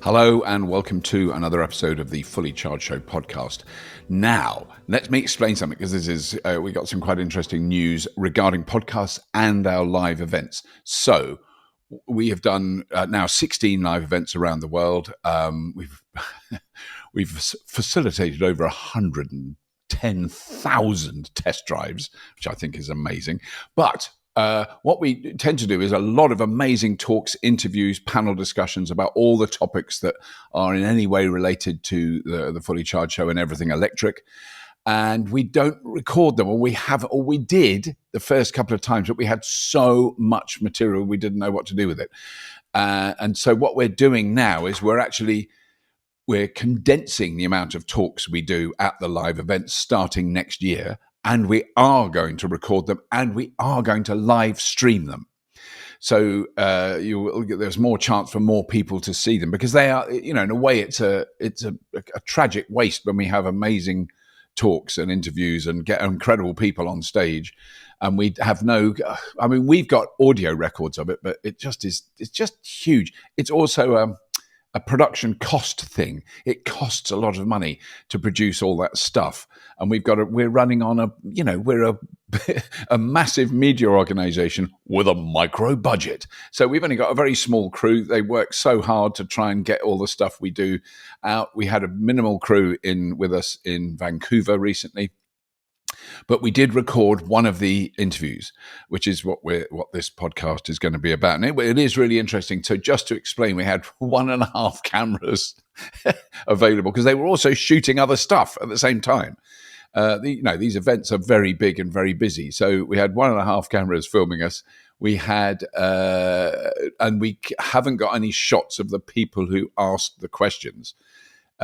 Hello and welcome to another episode of the Fully Charged Show podcast. Now, let me explain something because we got some quite interesting news regarding podcasts and our live events. So we have done now 16 live events around the world. We've facilitated over 110,000 test drives, which I think is amazing. But what we tend to do is a lot of amazing talks, interviews, panel discussions about all the topics that are in any way related to the Fully Charged Show and Everything Electric. And we don't record them, or we did the first couple of times, but we had so much material we didn't know what to do with it. And so what we're doing now is we're condensing the amount of talks we do at the live events starting next year. And we are going to record them, and we are going to live stream them. So there's more chance for more people to see them, because they are, in a way, it's a tragic waste when we have amazing talks and interviews and get incredible people on stage, and we have we've got audio records of it, but it's just huge. It's also a production cost thing. It costs a lot of money to produce all that stuff, and we're running on we're a massive media organization with a micro budget. So we've only got a very small crew. They work so hard to try and get all the stuff we do out. We had a minimal crew with us in Vancouver recently, but we did record one of the interviews, which is what this podcast is going to be about. And it is really interesting. So just to explain, we had 1.5 cameras available because they were also shooting other stuff at the same time. These events are very big and very busy. So we had 1.5 cameras filming us. We had, and we haven't got any shots of the people who asked the questions.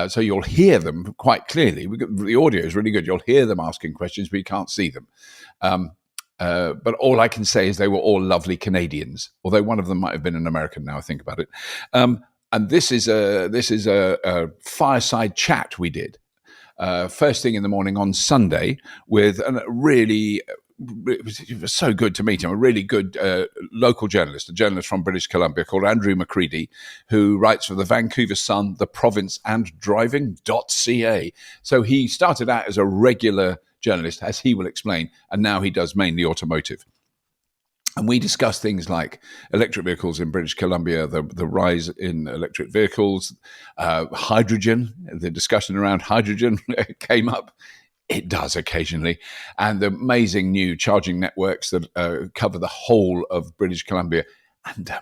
So you'll hear them quite clearly. The audio is really good. You'll hear them asking questions, but you can't see them. But all I can say is they were all lovely Canadians, although one of them might have been an American now I think about it. And this is a fireside chat we did first thing in the morning on Sunday with it was so good to meet him, a really good local journalist, a journalist from British Columbia called Andrew McCredie, who writes for the Vancouver Sun, The Province, and Driving.ca. So he started out as a regular journalist, as he will explain, and now he does mainly automotive. And we discuss things like electric vehicles in British Columbia, the rise in electric vehicles, hydrogen. The discussion around hydrogen came up. It does occasionally. And the amazing new charging networks that cover the whole of British Columbia. And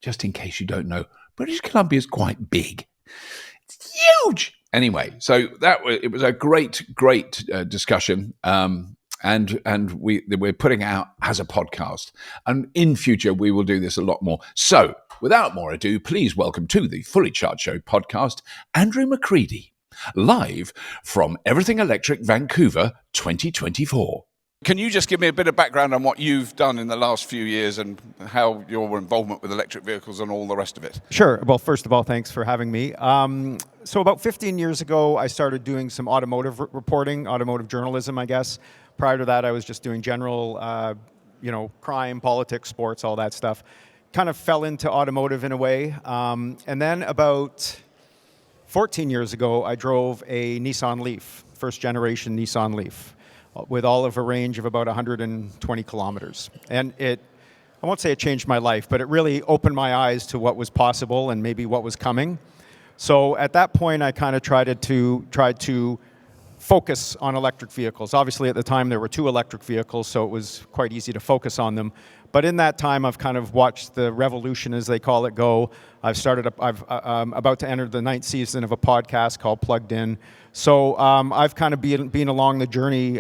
just in case you don't know, British Columbia is quite big. It's huge. Anyway, so it was a great discussion. And we're putting it out as a podcast. And in future, we will do this a lot more. So without more ado, please welcome to the Fully Charged Show podcast, Andrew McCredie, live from Everything Electric Vancouver 2024. Can you just give me a bit of background on what you've done in the last few years and how your involvement with electric vehicles and all the rest of it? Sure. Well, first of all, thanks for having me. So about 15 years ago, I started doing some automotive reporting, automotive journalism, I guess. Prior to that, I was just doing general, crime, politics, sports, all that stuff. Kind of fell into automotive in a way. And then about 14 years ago, I drove a Nissan Leaf, first generation Nissan Leaf, with all of a range of about 120 kilometers. And I won't say it changed my life, but it really opened my eyes to what was possible and maybe what was coming. So at that point, I kind of tried to focus on electric vehicles. Obviously, at the time, there were 2 electric vehicles, so it was quite easy to focus on them. But in that time, I've kind of watched the revolution, as they call it, go. I'm about to enter the 9th season of a podcast called Plugged In. So I've kind of been along the journey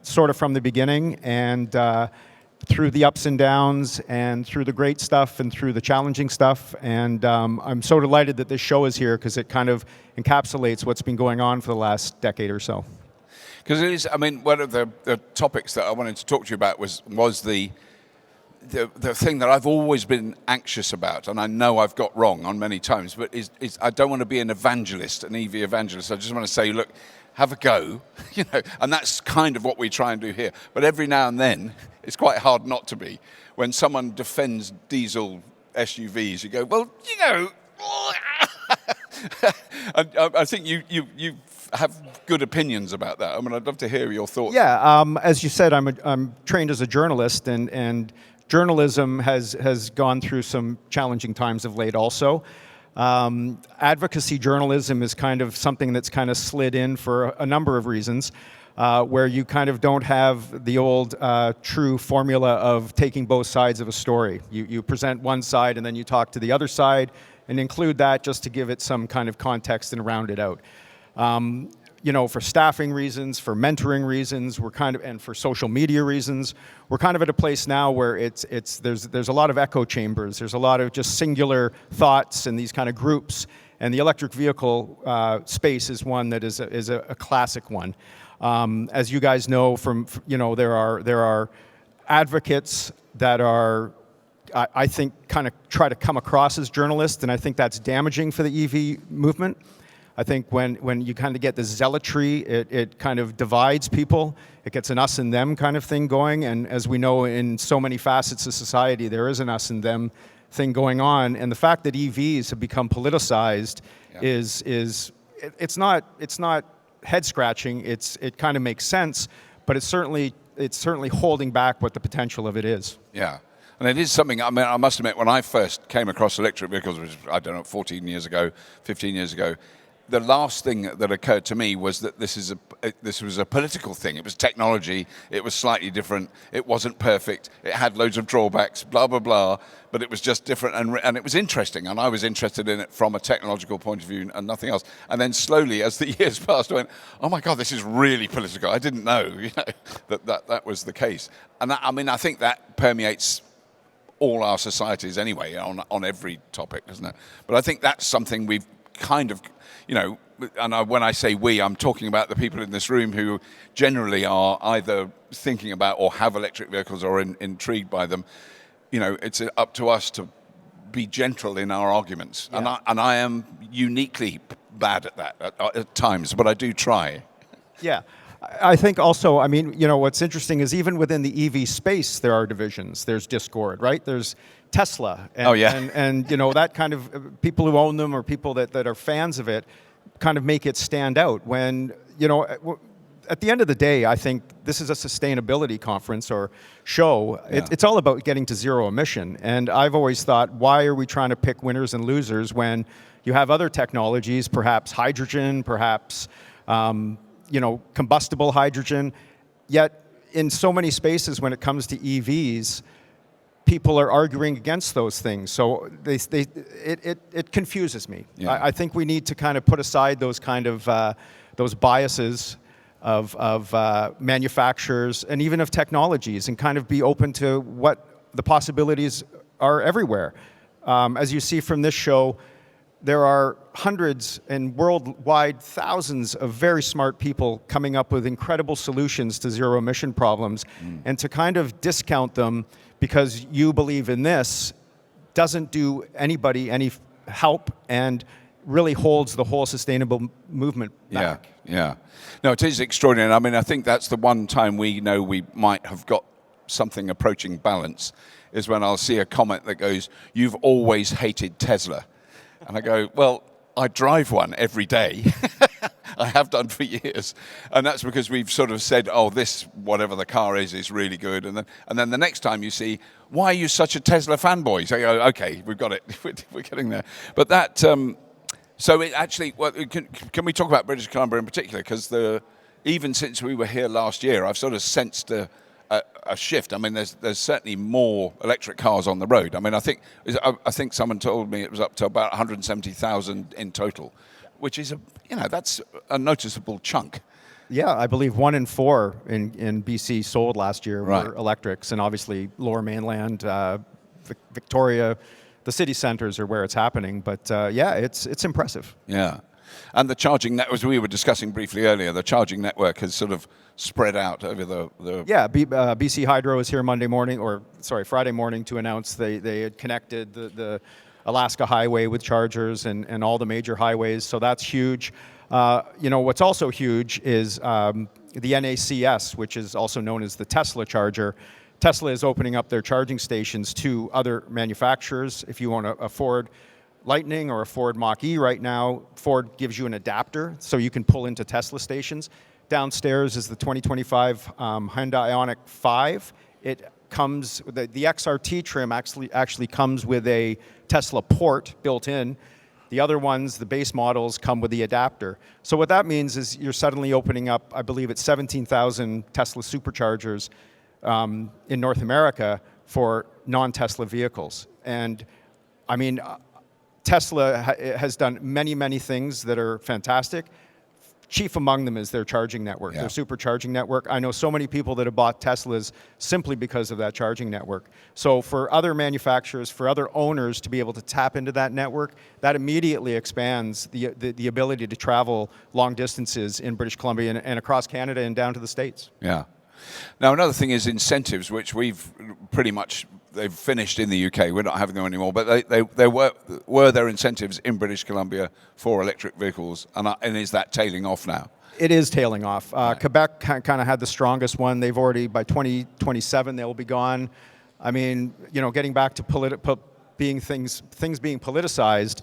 sort of from the beginning, and through the ups and downs, and through the great stuff, and through the challenging stuff. And I'm so delighted that this show is here, because it kind of encapsulates what's been going on for the last decade or so. Because it is, one of the topics that I wanted to talk to you about was the thing that I've always been anxious about, and I know I've got wrong on many times, but is I don't want to be an evangelist, an EV evangelist. I just want to say, look, have a go, and that's kind of what we try and do here. But every now and then, it's quite hard not to be. When someone defends diesel SUVs, you go, well, I think you have good opinions about that. I mean, I'd love to hear your thoughts. Yeah, as you said, I'm trained as a journalist, and journalism has gone through some challenging times of late also. Advocacy journalism is kind of something that's kind of slid in for a number of reasons, where you kind of don't have the old true formula of taking both sides of a story. You present one side and then you talk to the other side and include that just to give it some kind of context and round it out. For staffing reasons, for mentoring reasons, and for social media reasons, we're kind of at a place now where there's a lot of echo chambers. There's a lot of just singular thoughts and these kind of groups. And the electric vehicle space is one that is a classic one. As you guys know, there are advocates that are, I think, kind of try to come across as journalists, and I think that's damaging for the EV movement. I think when you kind of get the zealotry, it kind of divides people. It gets an us and them kind of thing going, and as we know, in so many facets of society, there is an us and them thing going on. And the fact that EVs have become politicized it's not head scratching. It kind of makes sense, but it's certainly holding back what the potential of it is. Yeah. And it is something, I mean, I must admit, when I first came across electric vehicles, which, I don't know, 14 years ago, 15 years ago, the last thing that occurred to me was that this was a political thing. It was technology. It was slightly different. It wasn't perfect. It had loads of drawbacks, blah, blah, blah. But it was just different, and it was interesting. And I was interested in it from a technological point of view and nothing else. And then slowly, as the years passed, I went, oh my God, this is really political. I didn't know, that was the case. And I think that permeates all our societies anyway, on every topic, doesn't it? But I think that's something we've kind of, and when I say we, I'm talking about the people in this room who generally are either thinking about or have electric vehicles or intrigued by them. It's up to us to be gentle in our arguments. Yeah. And I am uniquely bad at that at times, but I do try. Yeah. I think also, what's interesting is even within the EV space, there are divisions. There's discord, right? There's Tesla. And that kind of people who own them or people that are fans of it kind of make it stand out. When, at the end of the day, I think this is a sustainability conference or show. Yeah. It's all about getting to zero emission. And I've always thought, why are we trying to pick winners and losers when you have other technologies, perhaps hydrogen, perhaps combustible hydrogen, yet in so many spaces when it comes to EVs, people are arguing against those things. So it confuses me. Yeah. I think we need to kind of put aside those kind of those biases of manufacturers and even of technologies and kind of be open to what the possibilities are everywhere. As you see from this show, there are hundreds and worldwide thousands of very smart people coming up with incredible solutions to zero emission problems. And to kind of discount them because you believe in this doesn't do anybody any help and really holds the whole sustainable movement back. Yeah. No, it is extraordinary. I mean, I think that's the one time we know we might have got something approaching balance is when I'll see a comment that goes, "You've always hated Tesla." And I go, well, I drive one every day. I have done for years. And that's because we've sort of said, oh, this, whatever the car is really good. And then the next time you see, why are you such a Tesla fanboy? So you go, okay, we've got it. We're getting there. But that, so it actually, well, can we talk about British Columbia in particular? Because even since we were here last year, I've sort of sensed a shift. I mean, there's certainly more electric cars on the road. I mean, I think someone told me it was up to about 170,000 in total, which is that's a noticeable chunk. Yeah, I believe 1 in 4 in BC sold last year were electrics, and obviously Lower Mainland, Victoria, the city centers are where it's happening. But it's impressive. Yeah. And the charging network, as we were discussing briefly earlier, the charging network has sort of spread out over the... Yeah, BC Hydro is here Friday morning to announce they had connected the Alaska Highway with chargers and all the major highways, so that's huge. What's also huge is the NACS, which is also known as the Tesla charger. Tesla is opening up their charging stations to other manufacturers if you want to afford Lightning or a Ford Mach-E right now, Ford gives you an adapter so you can pull into Tesla stations. Downstairs is the 2025 Hyundai Ioniq 5. It comes, the XRT trim actually comes with a Tesla port built in. The other ones, the base models, come with the adapter. So what that means is you're suddenly opening up, I believe it's 17,000 Tesla superchargers in North America for non-Tesla vehicles. And I mean, Tesla has done many, many things that are fantastic. Chief among them is their charging network, their supercharging network. I know so many people that have bought Teslas simply because of that charging network. So for other manufacturers, for other owners to be able to tap into that network, that immediately expands the ability to travel long distances in British Columbia and across Canada and down to the States. Yeah. Now, another thing is incentives, which we've pretty much, they've finished in the UK. We're not having them anymore, but there were there incentives in British Columbia for electric vehicles, and is that tailing off now? It is tailing off. Right. Quebec kind of had the strongest one. They've already, by 2027, they will be gone. I mean, getting back to things being politicized,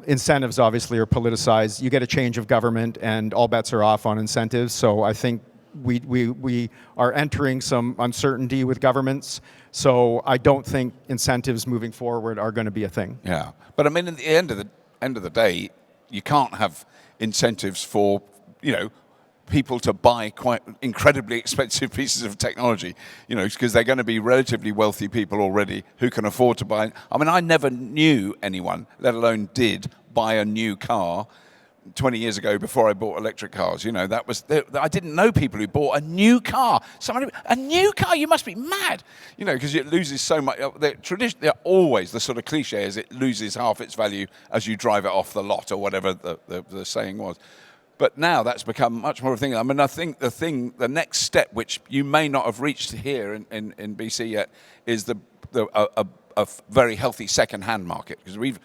incentives obviously are politicized. You get a change of government, and all bets are off on incentives. So I think we are entering some uncertainty with governments, so I don't think incentives moving forward are going to be a thing. Yeah, but I mean, at the end of the day, you can't have incentives for people to buy quite incredibly expensive pieces of technology, because they're going to be relatively wealthy people already who can afford to buy. I mean, I never knew anyone, let alone did, buy a new car 20 years ago before I bought electric cars. I didn't know people who bought a new car. A new car? You must be mad. Because it loses so much. They're always, the sort of cliche is it loses half its value as you drive it off the lot, or whatever the saying was. But now that's become much more of a thing. I mean, I think the next step, which you may not have reached here in BC yet, is a very healthy second-hand market, because we've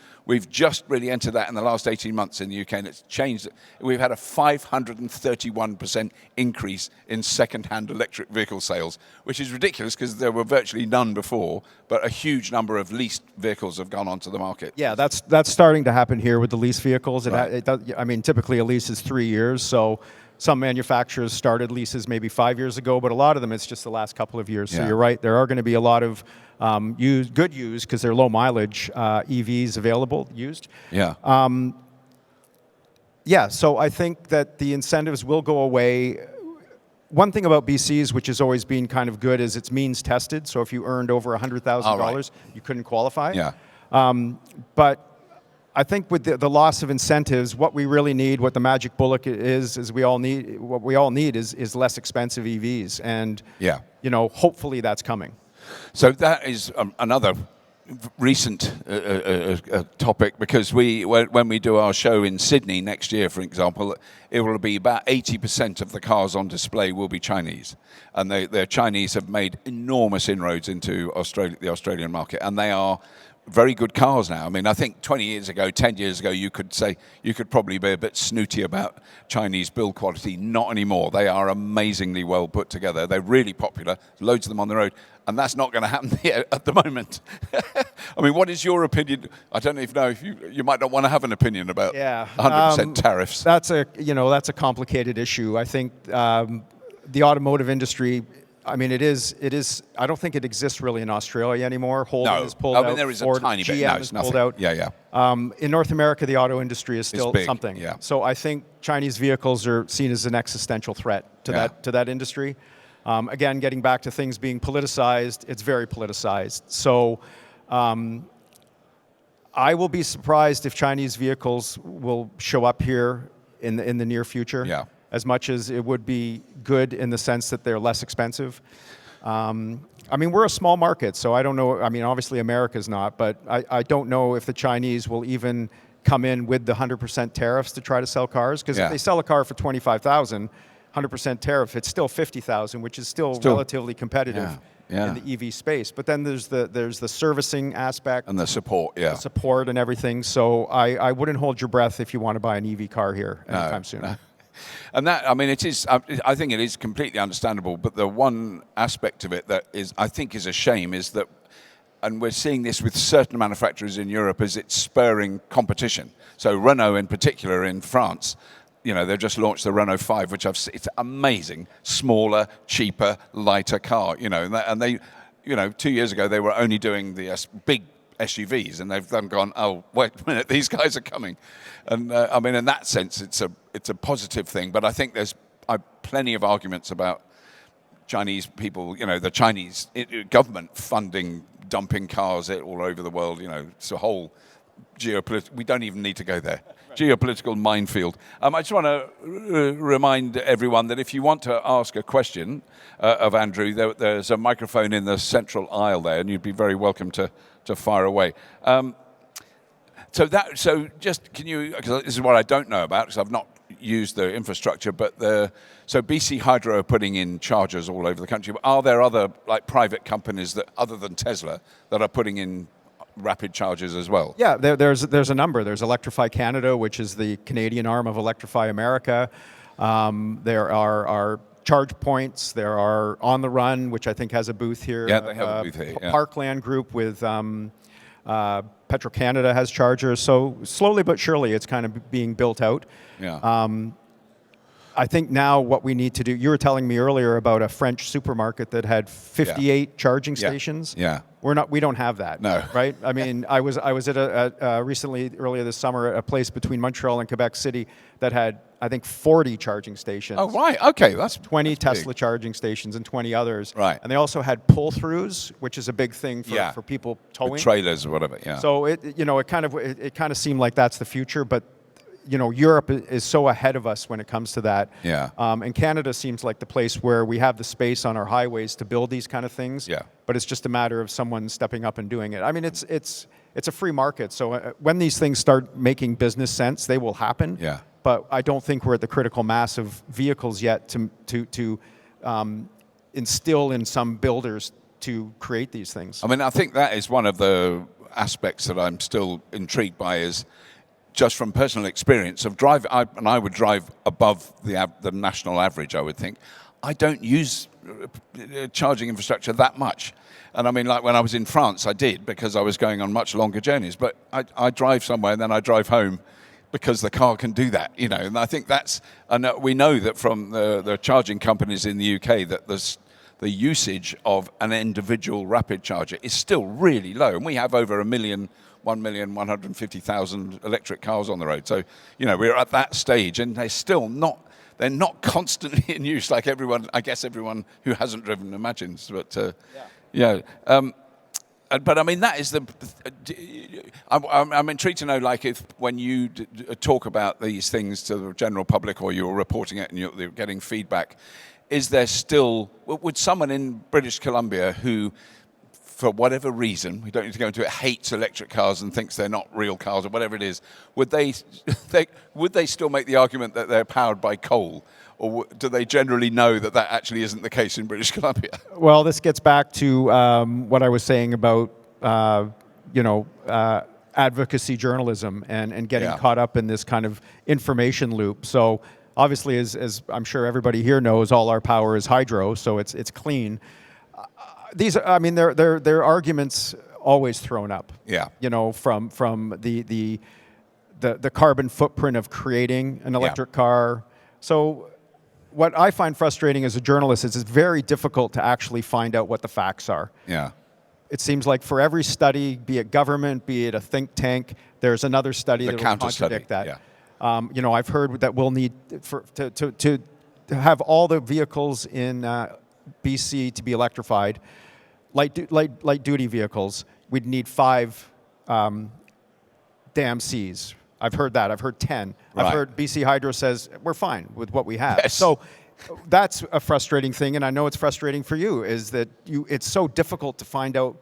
just really entered that in the last 18 months in the UK, and it's changed. We've had a 531% increase in second-hand electric vehicle sales, which is ridiculous because there were virtually none before, but a huge number of leased vehicles have gone onto the market. Yeah, that's starting to happen here with the lease vehicles. Right. I mean, typically a lease is 3 years, so some manufacturers started leases maybe 5 years ago, but a lot of them it's just the last couple of years. So you're right, there are going to be a lot of used, because they're low mileage EVs available, used. Yeah. So I think that the incentives will go away. One thing about BC's, which has always been kind of good, is it's means tested. So if you earned over $100,000, you couldn't qualify. Yeah. But I think with the loss of incentives, what we really need, what the magic bullet is what we all need is less expensive EVs, and hopefully that's coming. So that is another recent topic, because when we do our show in Sydney next year, for example, it will be about 80% of the cars on display will be Chinese, and the Chinese have made enormous inroads into the Australian market, and they are very good cars now. I mean, I think 10 years ago, you could probably be a bit snooty about Chinese build quality. Not anymore. They are amazingly well put together. They're really popular. Loads of them on the road. And that's not going to happen here at the moment. I mean, what is your opinion? I don't even know if you might not want to have an opinion about 100% tariffs. That's a complicated issue. I think the automotive industry, I mean, it is. I don't think it exists really in Australia anymore. Holden is pulled out. I mean, there is Ford, a tiny bit. GM No, it's nothing. Pulled out. Yeah. In North America, the auto industry is still big, something. yeah. So I think Chinese vehicles are seen as an existential threat to that industry. Again, getting back to things being politicized, it's very politicized. So I will be surprised if Chinese vehicles will show up here in the near future. Yeah. As much as it would be good in the sense that they're less expensive. I mean, we're a small market, so I don't know. I mean, obviously America's not, but I don't know if the Chinese will even come in with the 100% tariffs to try to sell cars. Because if they sell a car for $25,000, 100% tariff, it's still $50,000, which is still relatively competitive in the EV space. But then there's the servicing aspect and the support, the support and everything. So I wouldn't hold your breath if you want to buy an EV car here anytime soon. No. And that, I mean, it is. I think it is completely understandable. But the one aspect of it that I think is a shame is that and we're seeing this with certain manufacturers in Europe as it's spurring competition. So Renault in particular in France, they've just launched the Renault 5, which it's amazing, smaller, cheaper, lighter car, and they 2 years ago they were only doing the big SUVs, and they've then gone, oh, wait a minute, these guys are coming. And in that sense, it's a positive thing, but I think there's plenty of arguments about Chinese people, the Chinese government funding dumping cars all over the world. It's a whole geopolitical. We don't even need to go there. Geopolitical minefield. I just want to remind everyone that if you want to ask a question of Andrew, there's a microphone in the central aisle there, and you'd be very welcome to fire away. So just can you? Because this is what I don't know about, because I've not used the infrastructure, but so BC Hydro are putting in chargers all over the country. Are there other private companies that, other than Tesla, that are putting in rapid chargers as well? Yeah, there's a number. There's Electrify Canada, which is the Canadian arm of Electrify America. There are charge points. There are On the Run, which I think has a booth here. Yeah, they have a booth here. Yeah. Parkland Group with Petro-Canada has chargers. So slowly but surely, it's kind of being built out. Yeah. I think now what we need to do, you were telling me earlier about a French supermarket that had 58 charging stations. Yeah. We don't have that. No. Right? I mean, I was at recently, earlier this summer, a place between Montreal and Quebec City that had, I think, 40 charging stations. Oh, right. Okay. That's 20 that's Tesla big. charging stations and 20 others. Right. And they also had pull-throughs, which is a big thing for people towing. With trailers or whatever, yeah. So it kind of seemed like that's the future, but Europe is so ahead of us when it comes to that. Yeah. And Canada seems like the place where we have the space on our highways to build these kind of things. Yeah. But it's just a matter of someone stepping up and doing it. I mean, it's a free market. So when these things start making business sense, they will happen. Yeah. But I don't think we're at the critical mass of vehicles yet to instill in some builders to create these things. I mean, I think that is one of the aspects that I'm still intrigued by, is just from personal experience of drive, and I would drive above the national average, I would think. I don't use charging infrastructure that much. And I mean, like when I was in France, I did, because I was going on much longer journeys. But I drive somewhere and then I drive home because the car can do that, And I think and we know that from the charging companies in the UK that the usage of an individual rapid charger is still really low. And we have over 1,150,000 electric cars on the road. So, we're at that stage, and they're not constantly in use like everyone who hasn't driven imagines. But, but I mean, that is I'm intrigued to know, if when you talk about these things to the general public, or you're reporting it and you're getting feedback, is there still, would someone in British Columbia who, for whatever reason, we don't need to go into it, hates electric cars and thinks they're not real cars or whatever it is, would they still make the argument that they're powered by coal? Or do they generally know that actually isn't the case in British Columbia? Well, this gets back to what I was saying about, advocacy journalism and getting caught up in this kind of information loop. So obviously, as I'm sure everybody here knows, all our power is hydro, so it's clean. There are arguments always thrown up. Yeah. From the carbon footprint of creating an electric car. So what I find frustrating as a journalist is it's very difficult to actually find out what the facts are. Yeah. It seems like for every study, be it government, be it a think tank, there's another study that will contradict that. Yeah. I've heard that we'll need to have all the vehicles in BC to be electrified. Light duty vehicles, we'd need 5 DAM-Cs. I've heard that. I've heard 10. Right. I've heard BC Hydro says we're fine with what we have. Yes. So that's a frustrating thing, and I know it's frustrating for you, is that it's so difficult to find out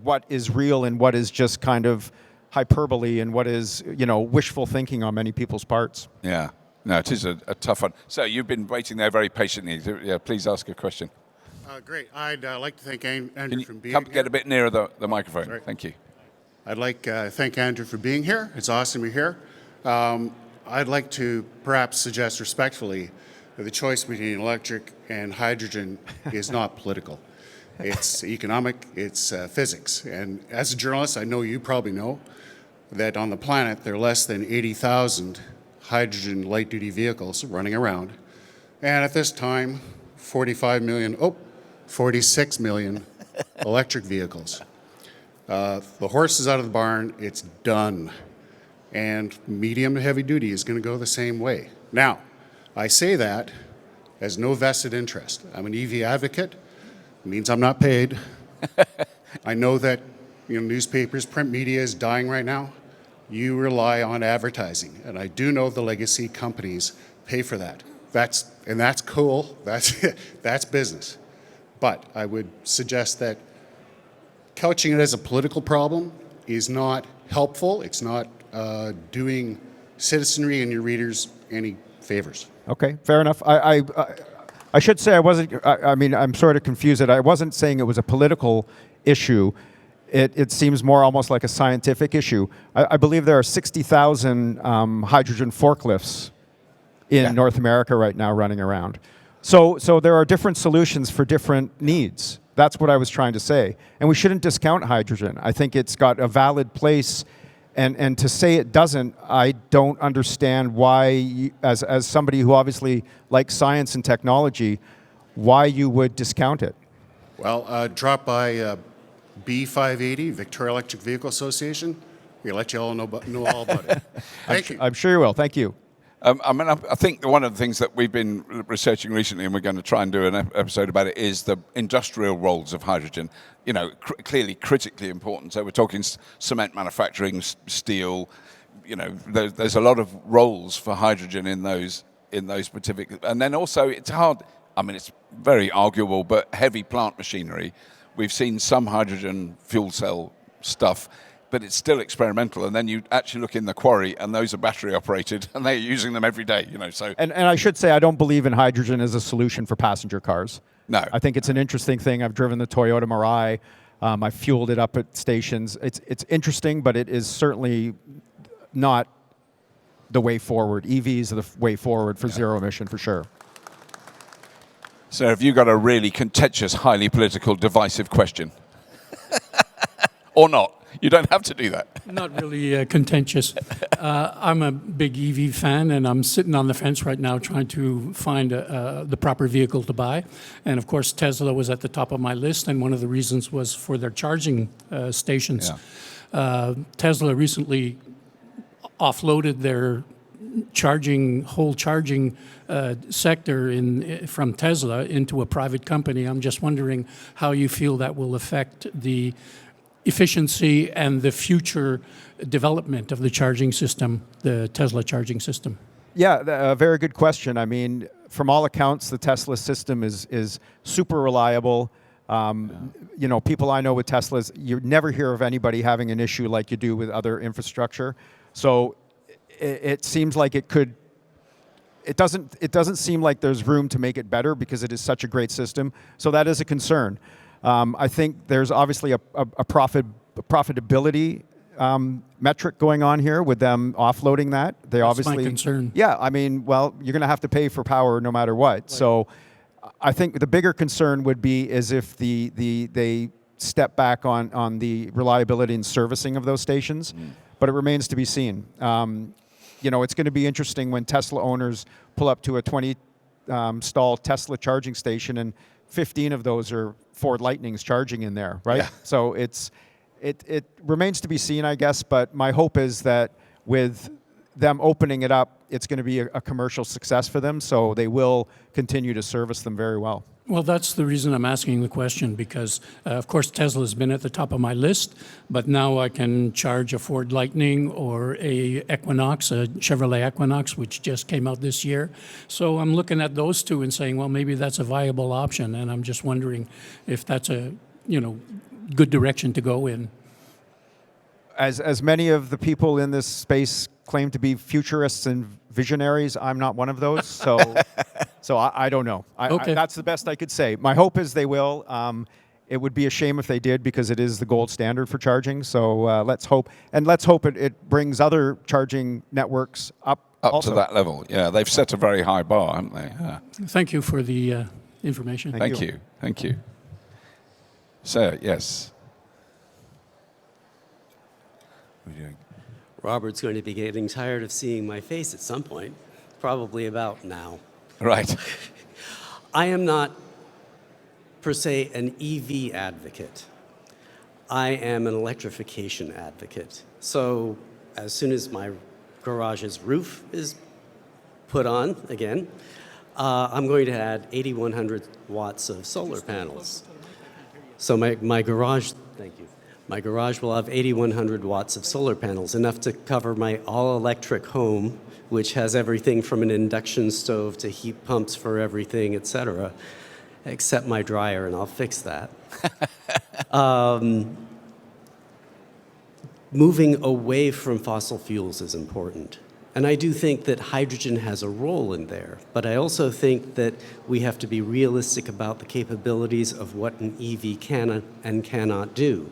what is real and what is just kind of hyperbole and what is, wishful thinking on many people's parts. Yeah. No, it is a tough one. So you've been waiting there very patiently. Yeah, please ask a question. Great. I'd like to thank Andrew for being here. here. Get a bit nearer the microphone. Sorry. Thank you. I'd like to thank Andrew for being here. It's awesome you're here. I'd like to perhaps suggest respectfully that the choice between electric and hydrogen is not political. It's economic, it's physics. And as a journalist, I know you probably know that on the planet there are less than 80,000 hydrogen light-duty vehicles running around. And at this time, 46 million electric vehicles. The horse is out of the barn, it's done. And medium to heavy duty is going to go the same way. Now, I say that as no vested interest. I'm an EV advocate. It means I'm not paid. I know that newspapers, print media is dying right now. You rely on advertising, and I do know the legacy companies pay for that. That's cool. That's business. But I would suggest that couching it as a political problem is not helpful. It's not doing citizenry and your readers any favors. Okay, fair enough. I should say I wasn't. I mean, I'm sort of confused. I wasn't saying it was a political issue. It seems more almost like a scientific issue. I believe there are 60,000 hydrogen forklifts in North America right now running around. So there are different solutions for different needs. That's what I was trying to say. And we shouldn't discount hydrogen. I think it's got a valid place. And to say it doesn't, I don't understand why, as somebody who obviously likes science and technology, why you would discount it. Well, drop by B580, Victoria Electric Vehicle Association. We'll let you all know all about it. Thank you. I'm sure you will. Thank you. I think one of the things that we've been researching recently, and we're going to try and do an episode about it, is the industrial roles of hydrogen. Clearly critically important. So we're talking cement manufacturing, steel. There's a lot of roles for hydrogen in those specific. And then also it's hard. I mean, it's very arguable, but heavy plant machinery. We've seen some hydrogen fuel cell stuff, but it's still experimental. And then you actually look in the quarry, and those are battery operated, and they're using them every day. So. And I should say, I don't believe in hydrogen as a solution for passenger cars. No. I think it's an interesting thing. I've driven the Toyota Mirai. I've fueled it up at stations. It's interesting, but it is certainly not the way forward. EVs are the way forward for zero emission, for sure. So have you got a really contentious, highly political, divisive question? Or not? You don't have to do that. Not really contentious. I'm a big EV fan, and I'm sitting on the fence right now trying to find the proper vehicle to buy. And of course, Tesla was at the top of my list, and one of the reasons was for their charging stations. Yeah. Tesla recently offloaded their whole charging sector from Tesla into a private company. I'm just wondering how you feel that will affect the efficiency and the future development of the charging system, the Tesla charging system. Yeah, a very good question. I mean, from all accounts, the Tesla system is super reliable. People I know with Teslas, you never hear of anybody having an issue like you do with other infrastructure. So it seems like it could. It doesn't seem like there's room to make it better because it is such a great system. So that is a concern. I think there's obviously a profitability metric going on here with them offloading that. They That's obviously my concern. Yeah, I mean, well, you're going to have to pay for power no matter what. Right. So I think the bigger concern would be is if they step back on the reliability and servicing of those stations. But it remains to be seen. It's going to be interesting when Tesla owners pull up to a 20 stall Tesla charging station, and 15 of those are Ford Lightnings charging in there, right? Yeah. So it remains to be seen, I guess. But my hope is that with them opening it up, it's going to be a commercial success for them. So they will continue to service them very well. Well, that's the reason I'm asking the question, because, of course, Tesla's been at the top of my list, but now I can charge a Ford Lightning or a Chevrolet Equinox, which just came out this year. So I'm looking at those two and saying, well, maybe that's a viable option, and I'm just wondering if that's a, good direction to go in. As many of the people in this space claim to be futurists and visionaries, I'm not one of those, so I don't know. Okay. That's the best I could say. My hope is they will. It would be a shame if they did, because it is the gold standard for charging. So let's hope, and let's hope it brings other charging networks up also to that level. Yeah, they've set a very high bar, haven't they? Yeah. Thank you for the information. Thank you. Thank you. Sir, yes. What are you doing? Robert's going to be getting tired of seeing my face at some point, probably about now. Right. I am not, per se, an EV advocate. I am an electrification advocate. So as soon as my garage's roof is put on again, I'm going to add 8,100 watts of solar panels. So my garage, thank you. My garage will have 8,100 watts of solar panels, enough to cover my all-electric home, which has everything from an induction stove to heat pumps for everything, et cetera, except my dryer, and I'll fix that. Moving away from fossil fuels is important. And I do think that hydrogen has a role in there, but I also think that we have to be realistic about the capabilities of what an EV can and cannot do.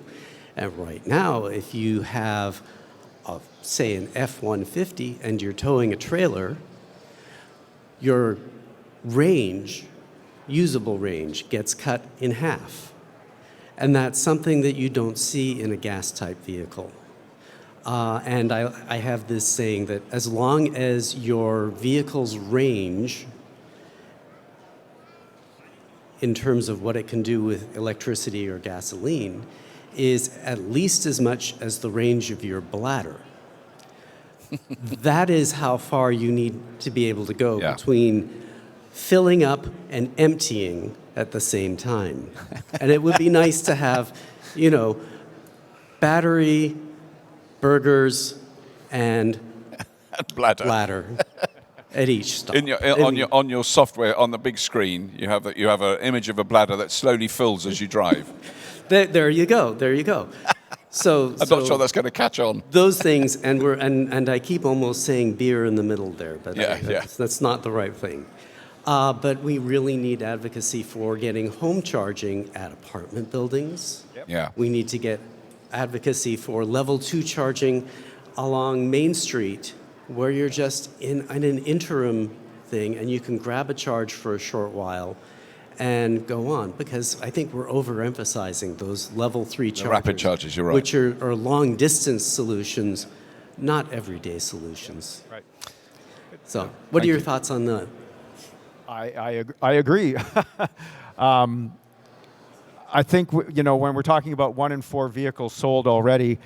And right now, if you have, say, an F-150 and you're towing a trailer, your range, usable range, gets cut in half. And that's something that you don't see in a gas-type vehicle. And I have this saying that as long as your vehicle's range, in terms of what it can do with electricity or gasoline, is at least as much as the range of your bladder. That is how far you need to be able to go between filling up and emptying at the same time. And it would be nice to have, you know, battery, burgers, and bladder at each stop. On your software, on the big screen, you have an image of a bladder that slowly fills as you drive. There you go. There you go. So I'm not sure that's going to catch on. Those things, and I keep almost saying beer in the middle there, but that's not the right thing. But we really need advocacy for getting home charging at apartment buildings. Yep. Yeah. We need to get advocacy for level 2 charging along Main Street, where you're just in an interim thing and you can grab a charge for a short while and go on, because I think we're overemphasizing those level 3 chargers. The rapid chargers, you're right. Which are long distance solutions, not everyday solutions. Right. So what are your thoughts on that? I agree. I think, you know, when we're talking about 1 in 4 vehicles sold already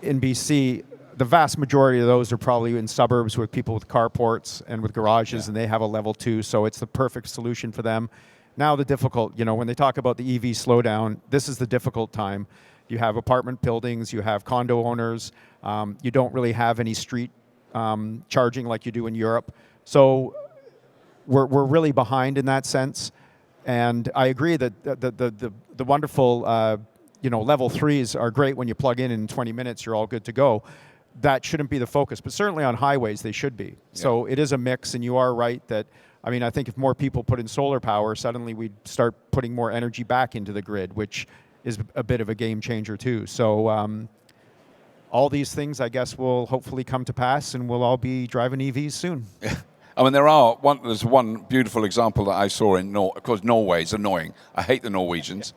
in BC, the vast majority of those are probably in suburbs with people with carports and with garages, and they have a level 2, so it's the perfect solution for them. Now the difficult, you know, when they talk about the EV slowdown, this is the difficult time. You have apartment buildings, you have condo owners, you don't really have any street charging like you do in Europe. So we're really behind in that sense. And I agree that the wonderful, you know, level 3s are great when you plug in 20 minutes, you're all good to go. That shouldn't be the focus, but certainly on highways they should be. Yeah. So it is a mix, and you are right that, I mean, I think if more people put in solar power, suddenly we'd start putting more energy back into the grid, which is a bit of a game changer too. So all these things, I guess, will hopefully come to pass, and we'll all be driving EVs soon. Yeah. I mean, there's one beautiful example that I saw in of course, Norway's annoying. I hate the Norwegians.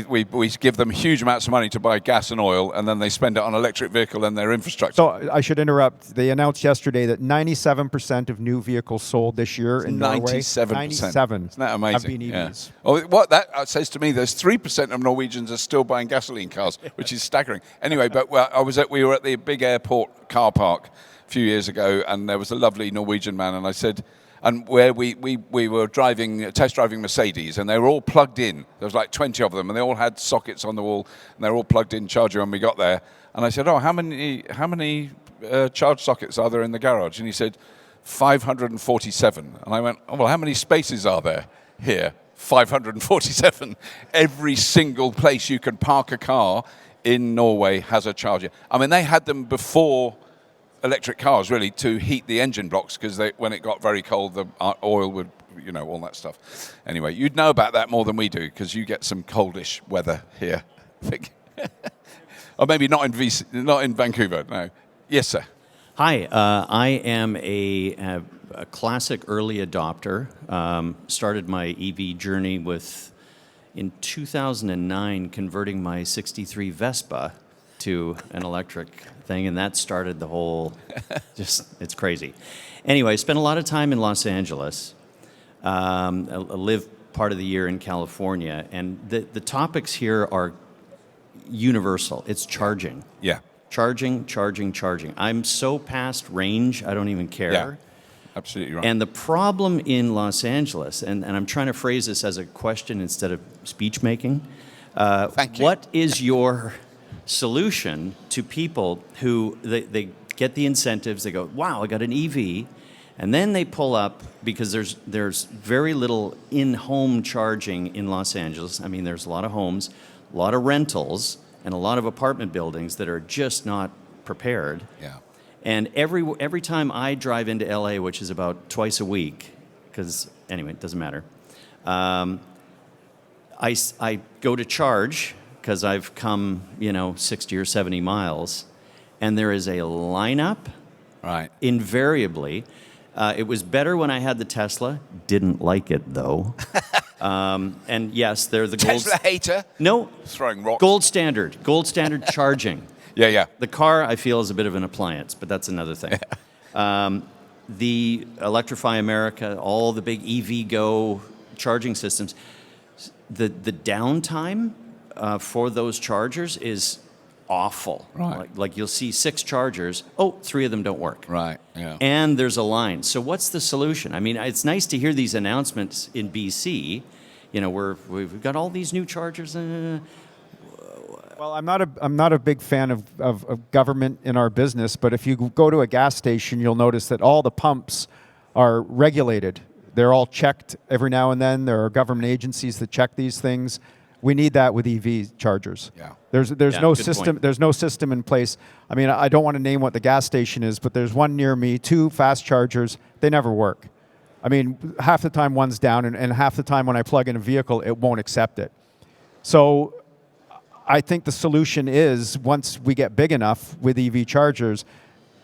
We give them huge amounts of money to buy gas and oil, and then they spend it on electric vehicle and their infrastructure. So I should interrupt. They announced yesterday that 97% of new vehicles sold this year in Norway. 97%. 97. Isn't that amazing? Have been EVs. Yeah. Oh, what that says to me, there's 3% of Norwegians are still buying gasoline cars, which is staggering. Anyway, but we were at the big airport car park a few years ago, and there was a lovely Norwegian man, and I said, and where we were test driving Mercedes, and they were all plugged in. There was like 20 of them, and they all had sockets on the wall, and they were all plugged in charging when we got there. And I said, "Oh, how many charge sockets are there in the garage?" And he said, 547. And I went, "Oh, well, how many spaces are there here?" 547. Every single place you can park a car in Norway has a charger. I mean, they had them before electric cars, really, to heat the engine blocks, because when it got very cold, the oil would, you know, all that stuff. Anyway, you'd know about that more than we do, because you get some coldish weather here, I think. Or maybe not in Vancouver, no. Yes, sir. Hi, I am a classic early adopter. Started my EV journey with in 2009 converting my 63 Vespa to an electric thing, and that started the whole, it's crazy. Anyway, I spent a lot of time in Los Angeles. I live part of the year in California, and the topics here are universal. It's charging. Yeah. Charging. I'm so past range, I don't even care. Yeah. Absolutely right. And the problem in Los Angeles, and I'm trying to phrase this as a question instead of speech making. Thank you. What is your solution to people who they get the incentives, they go, wow, I got an EV, and then they pull up because there's very little in-home charging in Los Angeles. I mean, there's a lot of homes, a lot of rentals, and a lot of apartment buildings that are just not prepared. Yeah. And every time I drive into LA, which is about twice a week, because anyway, it doesn't matter, I go to charge because I've come 60 or 70 miles, and there is a lineup. Right. Invariably, it was better when I had the Tesla. Didn't like it though. And yes, they're the gold. Tesla hater. No. Throwing rocks. Gold standard charging. Yeah. The car, I feel, is a bit of an appliance, but that's another thing. The Electrify America, all the big EV Go charging systems, the downtime for those chargers is awful. Right. Like you'll see 6 chargers, 3 of them don't work. Right, yeah. And there's a line. So what's the solution? I mean, it's nice to hear these announcements in BC. We've got all these new chargers. Well, I'm not a big fan of government in our business, but if you go to a gas station, you'll notice that all the pumps are regulated. They're all checked every now and then. There are government agencies that check these things. We need that with EV chargers. Yeah. There's no good system. point. There's no system in place. I mean, I don't want to name what the gas station is, but there's one near me, 2 fast chargers. They never work. I mean, half the time one's down, and half the time when I plug in a vehicle, it won't accept it. So I think the solution is, once we get big enough with EV chargers,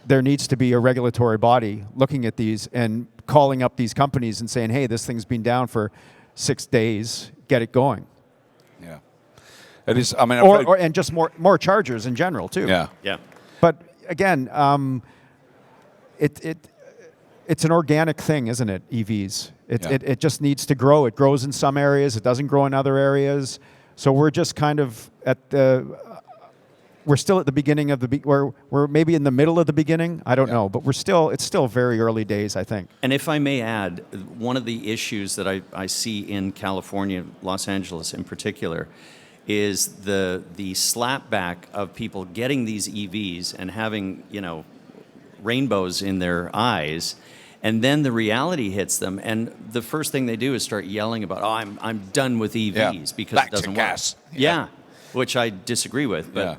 there needs to be a regulatory body looking at these and calling up these companies and saying, hey, this thing's been down for 6 days, get it going. Yeah. It is, I mean... And just more chargers in general, too. Yeah. Yeah. But again, it's an organic thing, isn't it, EVs? It just needs to grow. It grows in some areas. It doesn't grow in other areas. So we're just kind of we're still at the beginning of we're maybe in the middle of the beginning. I don't know, but it's still very early days, I think. And if I may add, one of the issues that I see in California, Los Angeles in particular, is the slapback of people getting these EVs and having, rainbows in their eyes. And then the reality hits them, and the first thing they do is start yelling about, I'm done with EVs because Back it doesn't to gas. work. Yeah, which I disagree with. But Yeah.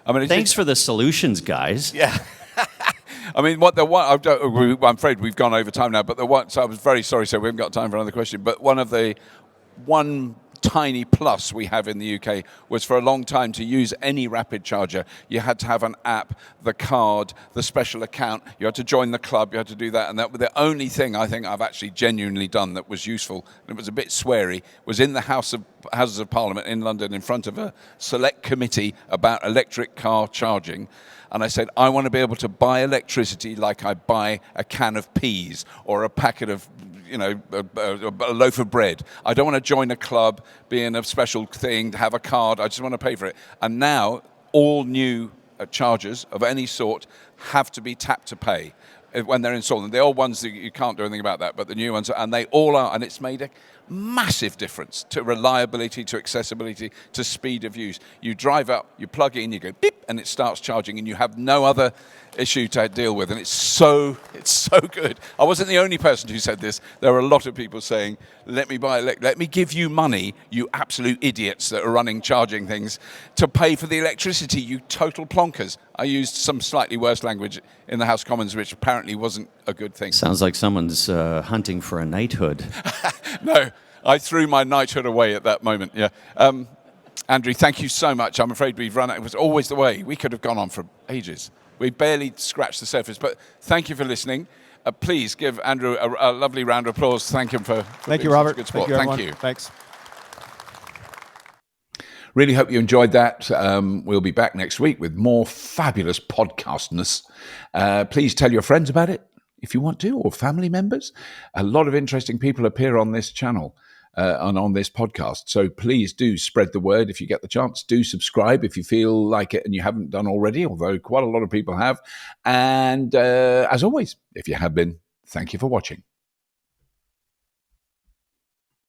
I mean, thanks for the solutions, guys. Yeah. I mean, I'm afraid we've gone over time now, but so I was very sorry, so we haven't got time for another question, but one tiny plus we have in the UK was for a long time to use any rapid charger, you had to have an app, the card, the special account, you had to join the club, you had to do that, and that was the only thing I think I've actually genuinely done that was useful, and it was a bit sweary, was in the Houses of Parliament in London in front of a select committee about electric car charging. And I said, I want to be able to buy electricity like I buy a can of peas or a packet of, a loaf of bread. I don't want to join a club, be in a special thing, have a card. I just want to pay for it. And now all new chargers of any sort have to be tap to pay when they're installed. The old ones, you can't do anything about that, but the new ones, and they all are. And it's made a massive difference to reliability, to accessibility, to speed of use. You drive up, you plug in, you go beep, and it starts charging, and you have no other issue to deal with. And it's so good. I wasn't the only person who said this. There were a lot of people saying, let me give you money, you absolute idiots that are running charging things, to pay for the electricity, you total plonkers. I used some slightly worse language in the House of Commons, which apparently wasn't a good thing. Sounds like someone's hunting for a knighthood. No, I threw my knighthood away at that moment, yeah. Andrew, thank you so much. I'm afraid we've run out. It was always the way. We could have gone on for ages. We barely scratched the surface, but thank you for listening. Please give Andrew a lovely round of applause. Thank him for Thank being you, Robert. such a good sport. Thank you, Thank everyone. you. Thanks. Really hope you enjoyed that. We'll be back next week with more fabulous podcastness. Please tell your friends about it if you want to, or family members. A lot of interesting people appear on this channel and on this podcast. So please do spread the word if you get the chance. Do subscribe if you feel like it and you haven't done already, although quite a lot of people have. And as always, if you have been, thank you for watching.